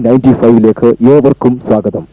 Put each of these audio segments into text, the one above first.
95ലേക്ക് ഏവർക്കും സ്വാഗതം.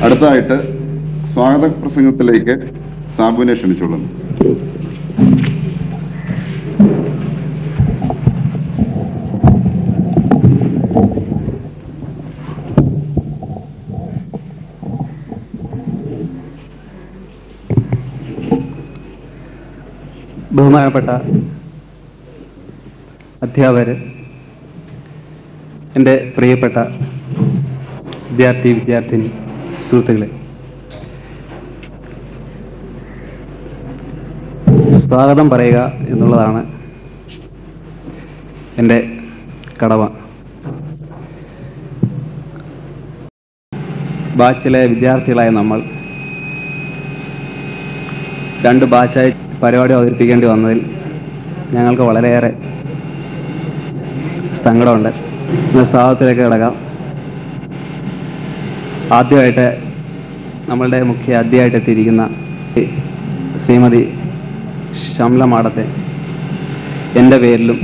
അടുത്തതായിട്ട് സ്വാഗത പ്രസംഗത്തിലേക്ക് സാബുവിനെ ക്ഷണിച്ചോളുന്നു. ബഹുമാനപ്പെട്ട അധ്യാപകർ, എൻ്റെ പ്രിയപ്പെട്ട വിദ്യാർത്ഥിനി സുഹൃത്തുക്കളെ, സ്വാഗതം പറയുക എന്നുള്ളതാണ് എൻ്റെ കടമ. ബാച്ചിലെ വിദ്യാർത്ഥികളായ നമ്മൾ 2 ബാച്ചായി പരിപാടി അവതരിപ്പിക്കേണ്ടി വന്നതിൽ ഞങ്ങൾക്ക് വളരെയേറെ സങ്കടമുണ്ട്. ഇന്ന് സ്വാഗതത്തിലേക്ക് കിടക്കാം. ആദ്യമായിട്ട് നമ്മളുടെ മുഖ്യ അതിഥിയായിട്ട് എത്തിയിരിക്കുന്ന ശ്രീമതി ഷംല മാഡത്തെ എൻ്റെ പേരിലും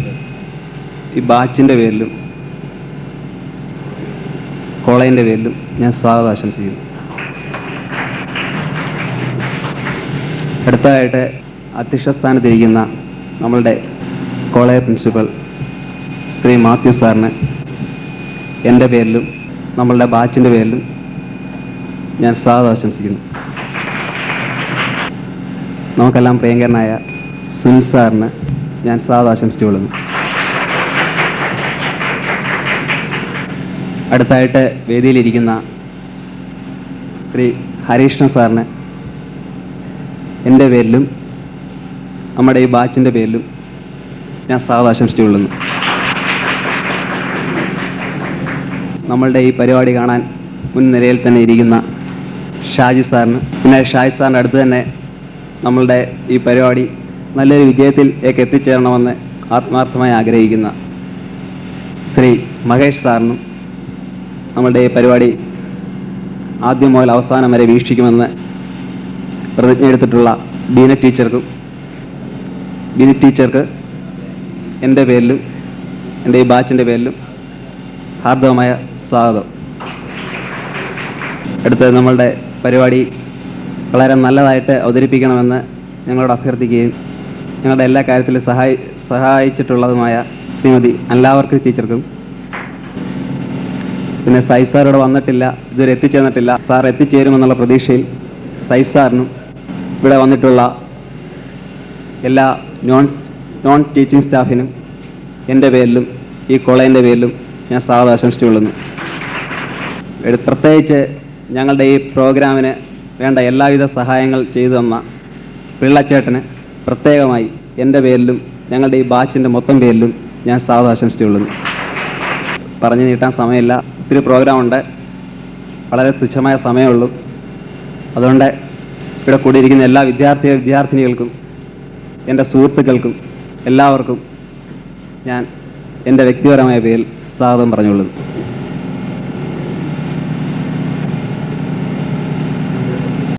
ഈ ബാച്ചിൻ്റെ പേരിലും കോളേജിൻ്റെ പേരിലും ഞാൻ സ്വാഗതം ആശംസിക്കുന്നു. അടുത്തതായിട്ട് അധ്യക്ഷ സ്ഥാനത്തിരിക്കുന്ന നമ്മളുടെ കോളേജ് പ്രിൻസിപ്പൽ ശ്രീ മാത്യു സാറിന് എൻ്റെ പേരിലും നമ്മളുടെ ബാച്ചിൻ്റെ പേരിലും ഞാൻ സ്വാഗതം ആശംസിക്കുന്നു. നമുക്കെല്ലാം പ്രിയങ്കരനായ സുനിൽ സാറിന് ഞാൻ സ്വാഗതം ആശംസിച്ചുകൊള്ളുന്നു. അടുത്തായിട്ട് വേദിയിലിരിക്കുന്ന ശ്രീ ഹരീഷ്ണ സാറിന് എൻ്റെ പേരിലും നമ്മുടെ ഈ ബാച്ചിൻ്റെ പേരിലും ഞാൻ സ്വാഗതം ആശംസിച്ചുകൊള്ളുന്നു. നമ്മളുടെ ഈ പരിപാടി കാണാൻ മുൻനിരയിൽ തന്നെ ഇരിക്കുന്ന ഷാജി സാറിന്, പിന്നെ ഷാജി സാറിൻ്റെ അടുത്ത് തന്നെ നമ്മളുടെ ഈ പരിപാടി നല്ലൊരു വിജയത്തിലേക്ക് എത്തിച്ചേരണമെന്ന് ആത്മാർത്ഥമായി ആഗ്രഹിക്കുന്ന ശ്രീ മഹേഷ് സാറിനും, നമ്മളുടെ ഈ പരിപാടി ആദ്യം മുതൽ അവസാനം വരെ വീക്ഷിക്കുമെന്ന് പ്രതിജ്ഞ എടുത്തിട്ടുള്ള ബീന ടീച്ചർക്ക് എൻ്റെ പേരിലും എൻ്റെ ഈ ബാച്ചിൻ്റെ പേരിലും ഹാർദവമായ സ്വാഗതം. അടുത്ത് നമ്മളുടെ പരിപാടി വളരെ നല്ലതായിട്ട് അവതരിപ്പിക്കണമെന്ന് ഞങ്ങളോട് അഭ്യർത്ഥിക്കുകയും ഞങ്ങളുടെ എല്ലാ കാര്യത്തിലും സഹായിച്ചിട്ടുള്ളതുമായ ശ്രീമതി അല്ലാവർക്കി ടീച്ചർക്കും, പിന്നെ സൈസ് സാറോട് വന്നിട്ടില്ല, ഇതുവരെ എത്തിച്ചേർന്നിട്ടില്ല, സാർ എത്തിച്ചേരുമെന്നുള്ള പ്രതീക്ഷയിൽ സൈസ് സാറിനും ഇവിടെ വന്നിട്ടുള്ള എല്ലാ നോൺ ടീച്ചിങ് സ്റ്റാഫിനും എൻ്റെ പേരിലും ഈ കോളേജിൻ്റെ പേരിലും ഞാൻ സ്വാഗതം ആശംസിച്ചുകൊള്ളുന്നു. പ്രത്യേകിച്ച് ഞങ്ങളുടെ ഈ പ്രോഗ്രാമിന് വേണ്ട എല്ലാവിധ സഹായങ്ങൾ ചെയ്തു തന്ന പിള്ളച്ചേട്ടന് പ്രത്യേകമായി എൻ്റെ പേരിലും ഞങ്ങളുടെ ഈ ബാച്ചിൻ്റെ മൊത്തം പേരിലും ഞാൻ സ്വാഗതം ആശംസിച്ചുകൊള്ളുന്നു. പറഞ്ഞു നീട്ടാൻ സമയമില്ല, ഒത്തിരി പ്രോഗ്രാമുണ്ട്, വളരെ തുച്ഛമായ സമയമുള്ളൂ. അതുകൊണ്ട് ഇവിടെ കൂടിയിരിക്കുന്ന എല്ലാ വിദ്യാർത്ഥിനികൾക്കും എൻ്റെ സുഹൃത്തുക്കൾക്കും എല്ലാവർക്കും ഞാൻ എൻ്റെ വ്യക്തിപരമായ പേരിൽ സ്വാഗതം പറഞ്ഞുകൊള്ളുന്നു.